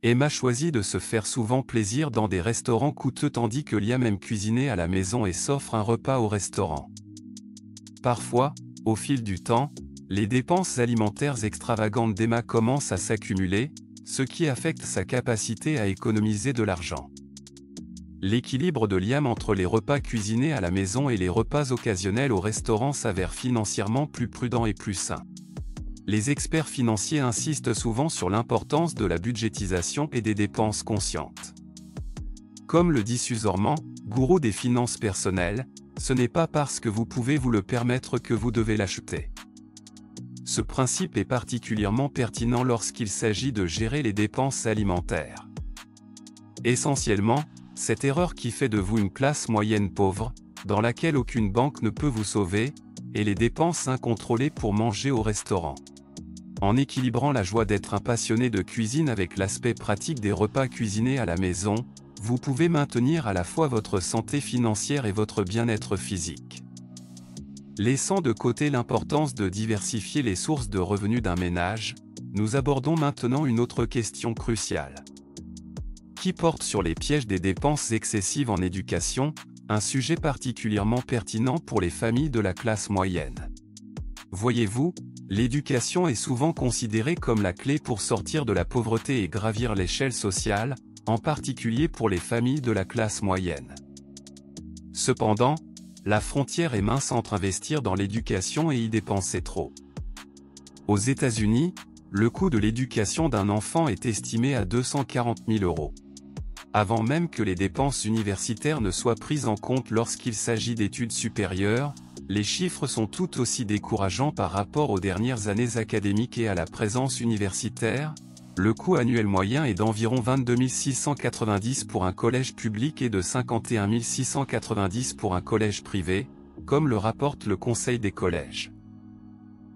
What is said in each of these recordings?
Emma choisit de se faire souvent plaisir dans des restaurants coûteux tandis que Liam aime cuisiner à la maison et s'offre un repas au restaurant. Parfois, au fil du temps, les dépenses alimentaires extravagantes d'Emma commencent à s'accumuler, ce qui affecte sa capacité à économiser de l'argent. L'équilibre de Liam entre les repas cuisinés à la maison et les repas occasionnels au restaurant s'avère financièrement plus prudent et plus sain. Les experts financiers insistent souvent sur l'importance de la budgétisation et des dépenses conscientes. Comme le dit Suze Orman, gourou des finances personnelles, ce n'est pas parce que vous pouvez vous le permettre que vous devez l'acheter. Ce principe est particulièrement pertinent lorsqu'il s'agit de gérer les dépenses alimentaires. Essentiellement, cette erreur qui fait de vous une classe moyenne pauvre, dans laquelle aucune banque ne peut vous sauver, est les dépenses incontrôlées pour manger au restaurant. En équilibrant la joie d'être un passionné de cuisine avec l'aspect pratique des repas cuisinés à la maison, vous pouvez maintenir à la fois votre santé financière et votre bien-être physique. Laissant de côté l'importance de diversifier les sources de revenus d'un ménage, nous abordons maintenant une autre question cruciale, qui porte sur les pièges des dépenses excessives en éducation, un sujet particulièrement pertinent pour les familles de la classe moyenne. Voyez-vous, l'éducation est souvent considérée comme la clé pour sortir de la pauvreté et gravir l'échelle sociale, en particulier pour les familles de la classe moyenne. Cependant, la frontière est mince entre investir dans l'éducation et y dépenser trop. Aux États-Unis, le coût de l'éducation d'un enfant est estimé à 240 000 €. Avant même que les dépenses universitaires ne soient prises en compte lorsqu'il s'agit d'études supérieures, les chiffres sont tout aussi décourageants par rapport aux dernières années académiques et à la présence universitaire. Le coût annuel moyen est d'environ 22 690 pour un collège public et de 51 690 pour un collège privé, comme le rapporte le Conseil des collèges.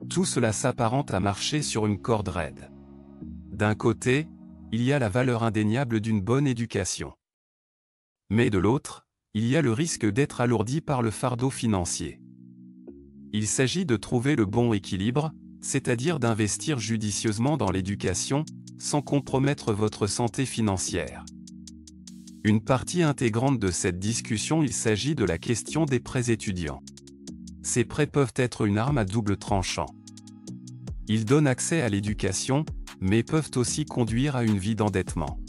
Tout cela s'apparente à marcher sur une corde raide. D'un côté, il y a la valeur indéniable d'une bonne éducation. Mais de l'autre, il y a le risque d'être alourdi par le fardeau financier. Il s'agit de trouver le bon équilibre, c'est-à-dire d'investir judicieusement dans l'éducation, sans compromettre votre santé financière. Une partie intégrante de cette discussion, il s'agit de la question des prêts étudiants. Ces prêts peuvent être une arme à double tranchant. Ils donnent accès à l'éducation, mais peuvent aussi conduire à une vie d'endettement.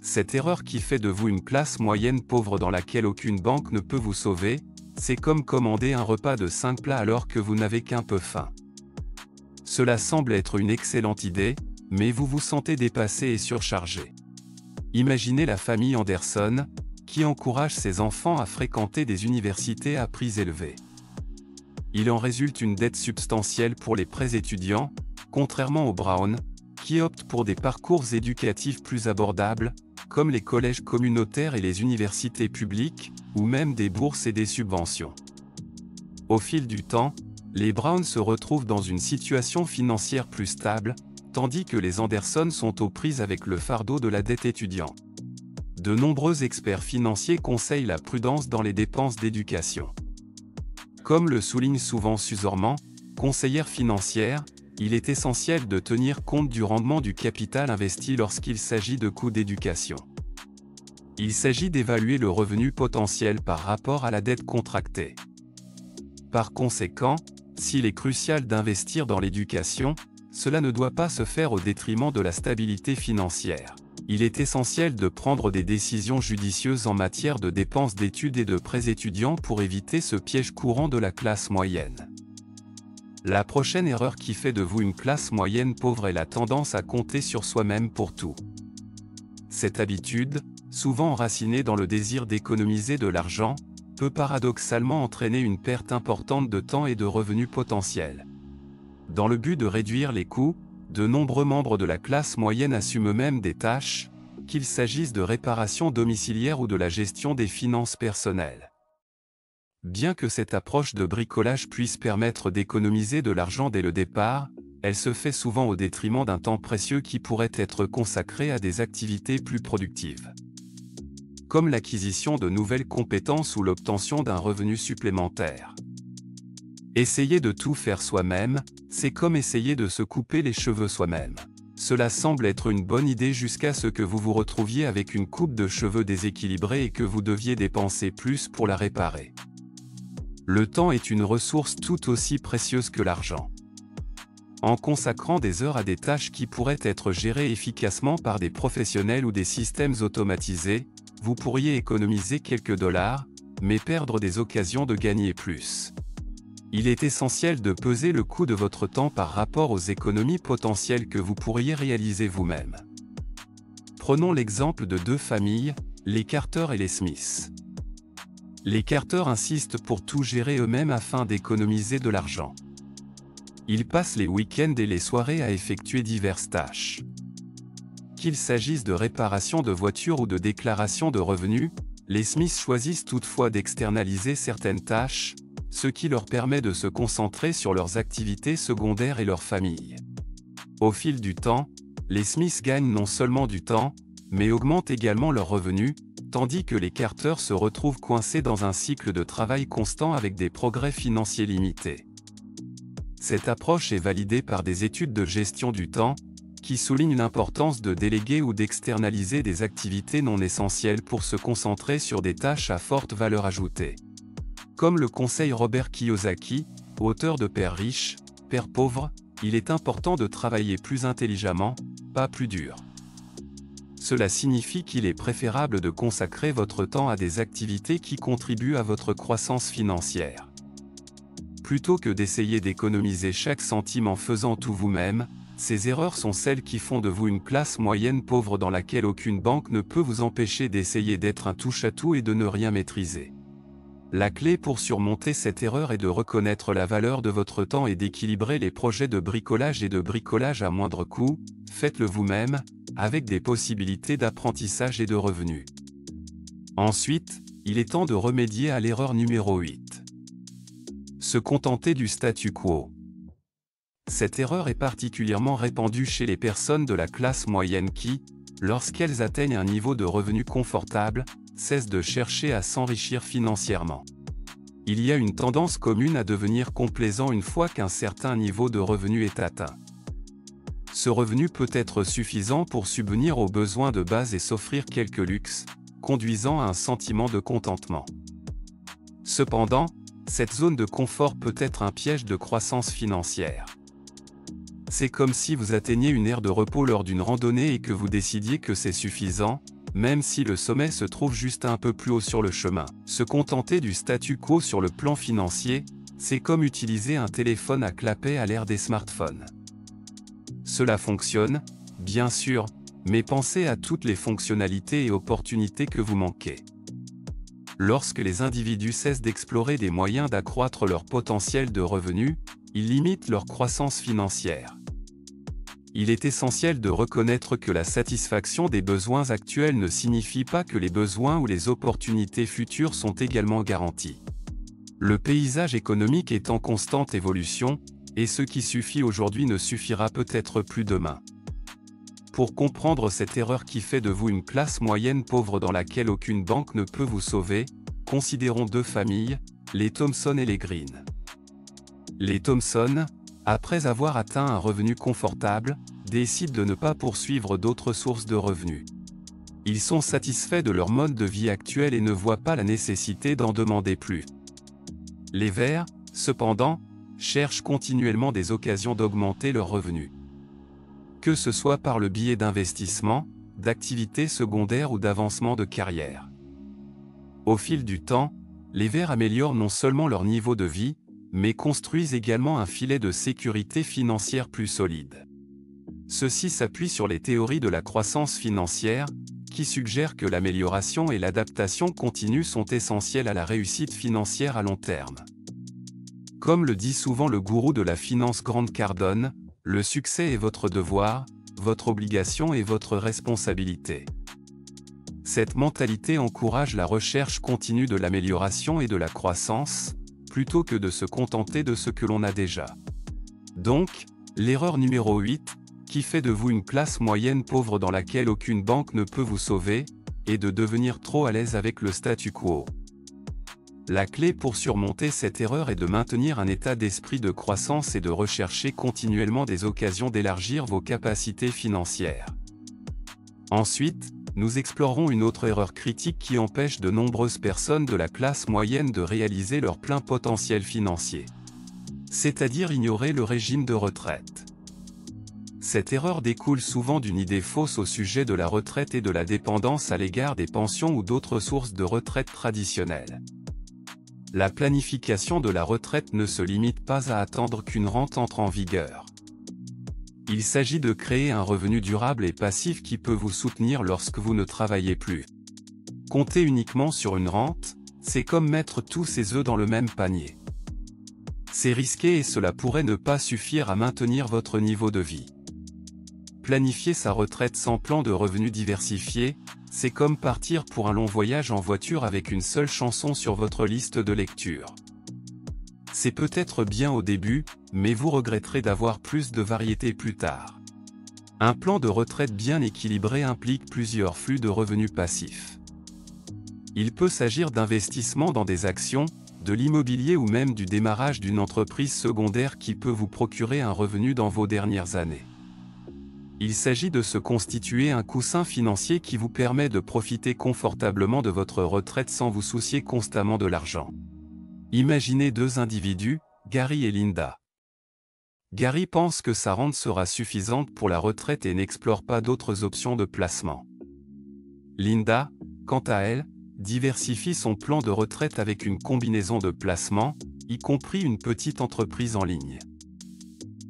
Cette erreur qui fait de vous une classe moyenne pauvre dans laquelle aucune banque ne peut vous sauver, c'est comme commander un repas de 5 plats alors que vous n'avez qu'un peu faim. Cela semble être une excellente idée, mais vous vous sentez dépassé et surchargé. Imaginez la famille Anderson, qui encourage ses enfants à fréquenter des universités à prix élevés. Il en résulte une dette substantielle pour les prêts étudiants, contrairement aux Brown, qui optent pour des parcours éducatifs plus abordables, comme les collèges communautaires et les universités publiques, ou même des bourses et des subventions. Au fil du temps, les Brown se retrouvent dans une situation financière plus stable, tandis que les Anderson sont aux prises avec le fardeau de la dette étudiante. De nombreux experts financiers conseillent la prudence dans les dépenses d'éducation. Comme le souligne souvent Suze Orman, conseillère financière, il est essentiel de tenir compte du rendement du capital investi lorsqu'il s'agit de coûts d'éducation. Il s'agit d'évaluer le revenu potentiel par rapport à la dette contractée. Par conséquent, s'il est crucial d'investir dans l'éducation, cela ne doit pas se faire au détriment de la stabilité financière. Il est essentiel de prendre des décisions judicieuses en matière de dépenses d'études et de prêts étudiants pour éviter ce piège courant de la classe moyenne. La prochaine erreur qui fait de vous une classe moyenne pauvre est la tendance à compter sur soi-même pour tout. Cette habitude, souvent enracinée dans le désir d'économiser de l'argent, peut paradoxalement entraîner une perte importante de temps et de revenus potentiels. Dans le but de réduire les coûts, de nombreux membres de la classe moyenne assument eux-mêmes des tâches, qu'il s'agisse de réparation domiciliaire ou de la gestion des finances personnelles. Bien que cette approche de bricolage puisse permettre d'économiser de l'argent dès le départ, elle se fait souvent au détriment d'un temps précieux qui pourrait être consacré à des activités plus productives, comme l'acquisition de nouvelles compétences ou l'obtention d'un revenu supplémentaire. Essayer de tout faire soi-même, c'est comme essayer de se couper les cheveux soi-même. Cela semble être une bonne idée jusqu'à ce que vous vous retrouviez avec une coupe de cheveux déséquilibrée et que vous deviez dépenser plus pour la réparer. Le temps est une ressource tout aussi précieuse que l'argent. En consacrant des heures à des tâches qui pourraient être gérées efficacement par des professionnels ou des systèmes automatisés, vous pourriez économiser quelques dollars, mais perdre des occasions de gagner plus. Il est essentiel de peser le coût de votre temps par rapport aux économies potentielles que vous pourriez réaliser vous-même. Prenons l'exemple de deux familles, les Carter et les Smith. Les Carter insistent pour tout gérer eux-mêmes afin d'économiser de l'argent. Ils passent les week-ends et les soirées à effectuer diverses tâches. Qu'il s'agisse de réparation de voitures ou de déclaration de revenus, les Smiths choisissent toutefois d'externaliser certaines tâches, ce qui leur permet de se concentrer sur leurs activités secondaires et leur famille. Au fil du temps, les Smiths gagnent non seulement du temps, mais augmentent également leurs revenus, tandis que les Carter se retrouvent coincés dans un cycle de travail constant avec des progrès financiers limités. Cette approche est validée par des études de gestion du temps, qui soulignent l'importance de déléguer ou d'externaliser des activités non essentielles pour se concentrer sur des tâches à forte valeur ajoutée. Comme le conseille Robert Kiyosaki, auteur de Père riche, Père pauvre, il est important de travailler plus intelligemment, pas plus dur. Cela signifie qu'il est préférable de consacrer votre temps à des activités qui contribuent à votre croissance financière. Plutôt que d'essayer d'économiser chaque centime en faisant tout vous-même, ces erreurs sont celles qui font de vous une classe moyenne pauvre dans laquelle aucune banque ne peut vous empêcher d'essayer d'être un touche-à-tout et de ne rien maîtriser. La clé pour surmonter cette erreur est de reconnaître la valeur de votre temps et d'équilibrer les projets de bricolage et de bricolage à moindre coût, faites-le vous-même, avec des possibilités d'apprentissage et de revenus. Ensuite, il est temps de remédier à l'erreur numéro 8. Se contenter du statu quo. Cette erreur est particulièrement répandue chez les personnes de la classe moyenne qui, lorsqu'elles atteignent un niveau de revenu confortable, cessent de chercher à s'enrichir financièrement. Il y a une tendance commune à devenir complaisant une fois qu'un certain niveau de revenu est atteint. Ce revenu peut être suffisant pour subvenir aux besoins de base et s'offrir quelques luxes, conduisant à un sentiment de contentement. Cependant, cette zone de confort peut être un piège de croissance financière. C'est comme si vous atteigniez une aire de repos lors d'une randonnée et que vous décidiez que c'est suffisant, même si le sommet se trouve juste un peu plus haut sur le chemin. Se contenter du statu quo sur le plan financier, c'est comme utiliser un téléphone à clapet à l'ère des smartphones. Cela fonctionne, bien sûr, mais pensez à toutes les fonctionnalités et opportunités que vous manquez. Lorsque les individus cessent d'explorer des moyens d'accroître leur potentiel de revenus, ils limitent leur croissance financière. Il est essentiel de reconnaître que la satisfaction des besoins actuels ne signifie pas que les besoins ou les opportunités futures sont également garantis. Le paysage économique est en constante évolution, et ce qui suffit aujourd'hui ne suffira peut-être plus demain. Pour comprendre cette erreur qui fait de vous une classe moyenne pauvre dans laquelle aucune banque ne peut vous sauver, considérons deux familles, les Thompson et les Green. Les Thompson, après avoir atteint un revenu confortable, décident de ne pas poursuivre d'autres sources de revenus. Ils sont satisfaits de leur mode de vie actuel et ne voient pas la nécessité d'en demander plus. Les Verts, cependant, cherchent continuellement des occasions d'augmenter leurs revenus. Que ce soit par le biais d'investissements, d'activités secondaires ou d'avancement de carrière. Au fil du temps, les Verts améliorent non seulement leur niveau de vie, mais construisent également un filet de sécurité financière plus solide. Ceci s'appuie sur les théories de la croissance financière, qui suggèrent que l'amélioration et l'adaptation continue sont essentielles à la réussite financière à long terme. Comme le dit souvent le gourou de la finance Grant Cardone, le succès est votre devoir, votre obligation et votre responsabilité. Cette mentalité encourage la recherche continue de l'amélioration et de la croissance, plutôt que de se contenter de ce que l'on a déjà. Donc, l'erreur numéro 8, qui fait de vous une classe moyenne pauvre dans laquelle aucune banque ne peut vous sauver, est de devenir trop à l'aise avec le statu quo. La clé pour surmonter cette erreur est de maintenir un état d'esprit de croissance et de rechercher continuellement des occasions d'élargir vos capacités financières. Ensuite, nous explorerons une autre erreur critique qui empêche de nombreuses personnes de la classe moyenne de réaliser leur plein potentiel financier. C'est-à-dire ignorer le régime de retraite. Cette erreur découle souvent d'une idée fausse au sujet de la retraite et de la dépendance à l'égard des pensions ou d'autres sources de retraite traditionnelles. La planification de la retraite ne se limite pas à attendre qu'une rente entre en vigueur. Il s'agit de créer un revenu durable et passif qui peut vous soutenir lorsque vous ne travaillez plus. Compter uniquement sur une rente, c'est comme mettre tous ses œufs dans le même panier. C'est risqué et cela pourrait ne pas suffire à maintenir votre niveau de vie. Planifier sa retraite sans plan de revenus diversifié, c'est comme partir pour un long voyage en voiture avec une seule chanson sur votre liste de lecture. C'est peut-être bien au début, mais vous regretterez d'avoir plus de variété plus tard. Un plan de retraite bien équilibré implique plusieurs flux de revenus passifs. Il peut s'agir d'investissements dans des actions, de l'immobilier ou même du démarrage d'une entreprise secondaire qui peut vous procurer un revenu dans vos dernières années. Il s'agit de se constituer un coussin financier qui vous permet de profiter confortablement de votre retraite sans vous soucier constamment de l'argent. Imaginez deux individus, Gary et Linda. Gary pense que sa rente sera suffisante pour la retraite et n'explore pas d'autres options de placement. Linda, quant à elle, diversifie son plan de retraite avec une combinaison de placements, y compris une petite entreprise en ligne.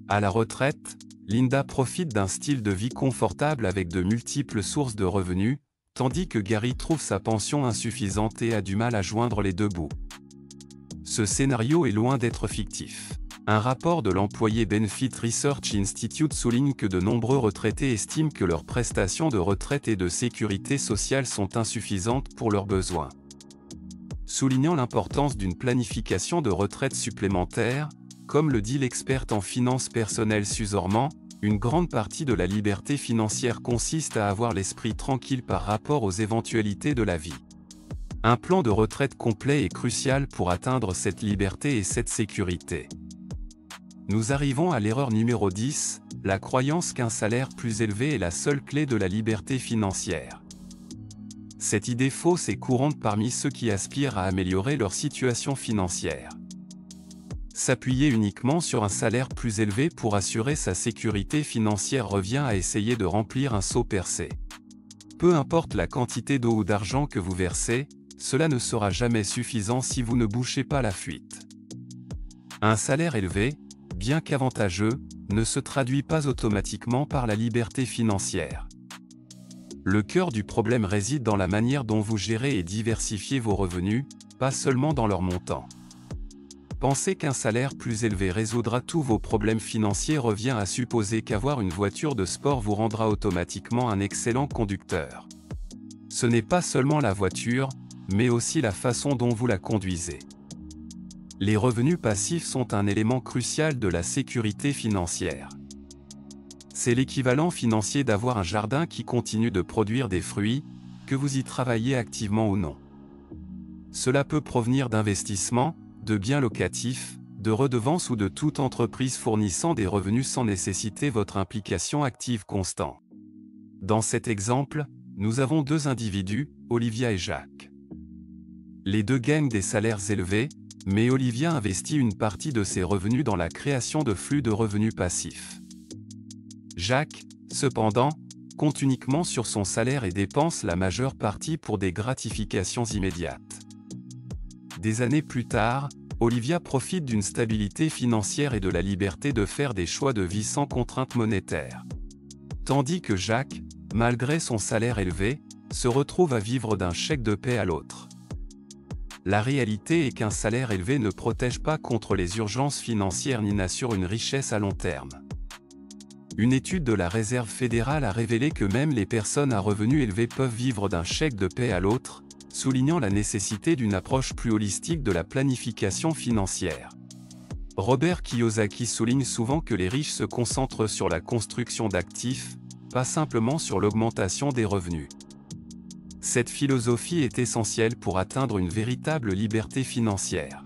À la retraite, Linda profite d'un style de vie confortable avec de multiples sources de revenus, tandis que Gary trouve sa pension insuffisante et a du mal à joindre les deux bouts. Ce scénario est loin d'être fictif. Un rapport de l'Employee Benefit Research Institute souligne que de nombreux retraités estiment que leurs prestations de retraite et de sécurité sociale sont insuffisantes pour leurs besoins. Soulignant l'importance d'une planification de retraite supplémentaire, comme le dit l'experte en finances personnelles Suze Orman, une grande partie de la liberté financière consiste à avoir l'esprit tranquille par rapport aux éventualités de la vie. Un plan de retraite complet est crucial pour atteindre cette liberté et cette sécurité. Nous arrivons à l'erreur numéro 10, la croyance qu'un salaire plus élevé est la seule clé de la liberté financière. Cette idée fausse est courante parmi ceux qui aspirent à améliorer leur situation financière. S'appuyer uniquement sur un salaire plus élevé pour assurer sa sécurité financière revient à essayer de remplir un seau percé. Peu importe la quantité d'eau ou d'argent que vous versez, cela ne sera jamais suffisant si vous ne bouchez pas la fuite. Un salaire élevé, bien qu'avantageux, ne se traduit pas automatiquement par la liberté financière. Le cœur du problème réside dans la manière dont vous gérez et diversifiez vos revenus, pas seulement dans leur montant. Penser qu'un salaire plus élevé résoudra tous vos problèmes financiers revient à supposer qu'avoir une voiture de sport vous rendra automatiquement un excellent conducteur. Ce n'est pas seulement la voiture, mais aussi la façon dont vous la conduisez. Les revenus passifs sont un élément crucial de la sécurité financière. C'est l'équivalent financier d'avoir un jardin qui continue de produire des fruits, que vous y travaillez activement ou non. Cela peut provenir d'investissements, de biens locatifs, de redevances ou de toute entreprise fournissant des revenus sans nécessiter votre implication active constante. Dans cet exemple, nous avons deux individus, Olivia et Jacques. Les deux gagnent des salaires élevés, mais Olivia investit une partie de ses revenus dans la création de flux de revenus passifs. Jacques, cependant, compte uniquement sur son salaire et dépense la majeure partie pour des gratifications immédiates. Des années plus tard, Olivia profite d'une stabilité financière et de la liberté de faire des choix de vie sans contrainte monétaire. Tandis que Jacques, malgré son salaire élevé, se retrouve à vivre d'un chèque de paie à l'autre. La réalité est qu'un salaire élevé ne protège pas contre les urgences financières ni n'assure une richesse à long terme. Une étude de la Réserve fédérale a révélé que même les personnes à revenus élevés peuvent vivre d'un chèque de paie à l'autre, soulignant la nécessité d'une approche plus holistique de la planification financière. Robert Kiyosaki souligne souvent que les riches se concentrent sur la construction d'actifs, pas simplement sur l'augmentation des revenus. Cette philosophie est essentielle pour atteindre une véritable liberté financière.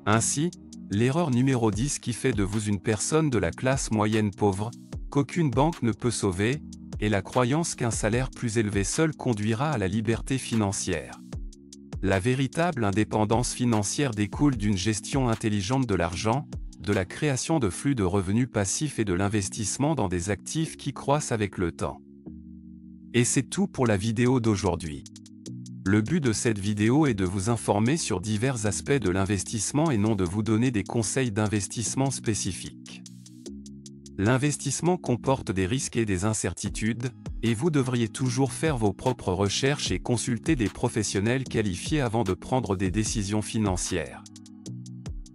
Ainsi, l'erreur numéro 10 qui fait de vous une personne de la classe moyenne pauvre, qu'aucune banque ne peut sauver, est la croyance qu'un salaire plus élevé seul conduira à la liberté financière. La véritable indépendance financière découle d'une gestion intelligente de l'argent, de la création de flux de revenus passifs et de l'investissement dans des actifs qui croissent avec le temps. Et c'est tout pour la vidéo d'aujourd'hui. Le but de cette vidéo est de vous informer sur divers aspects de l'investissement et non de vous donner des conseils d'investissement spécifiques. L'investissement comporte des risques et des incertitudes, et vous devriez toujours faire vos propres recherches et consulter des professionnels qualifiés avant de prendre des décisions financières.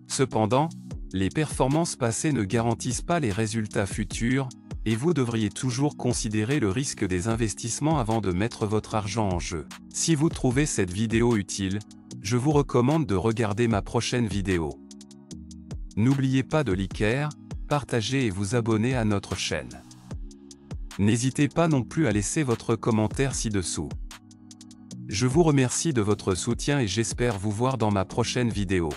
Cependant, les performances passées ne garantissent pas les résultats futurs, et vous devriez toujours considérer le risque des investissements avant de mettre votre argent en jeu. Si vous trouvez cette vidéo utile, je vous recommande de regarder ma prochaine vidéo. N'oubliez pas de liker, partager et vous abonner à notre chaîne. N'hésitez pas non plus à laisser votre commentaire ci-dessous. Je vous remercie de votre soutien et j'espère vous voir dans ma prochaine vidéo.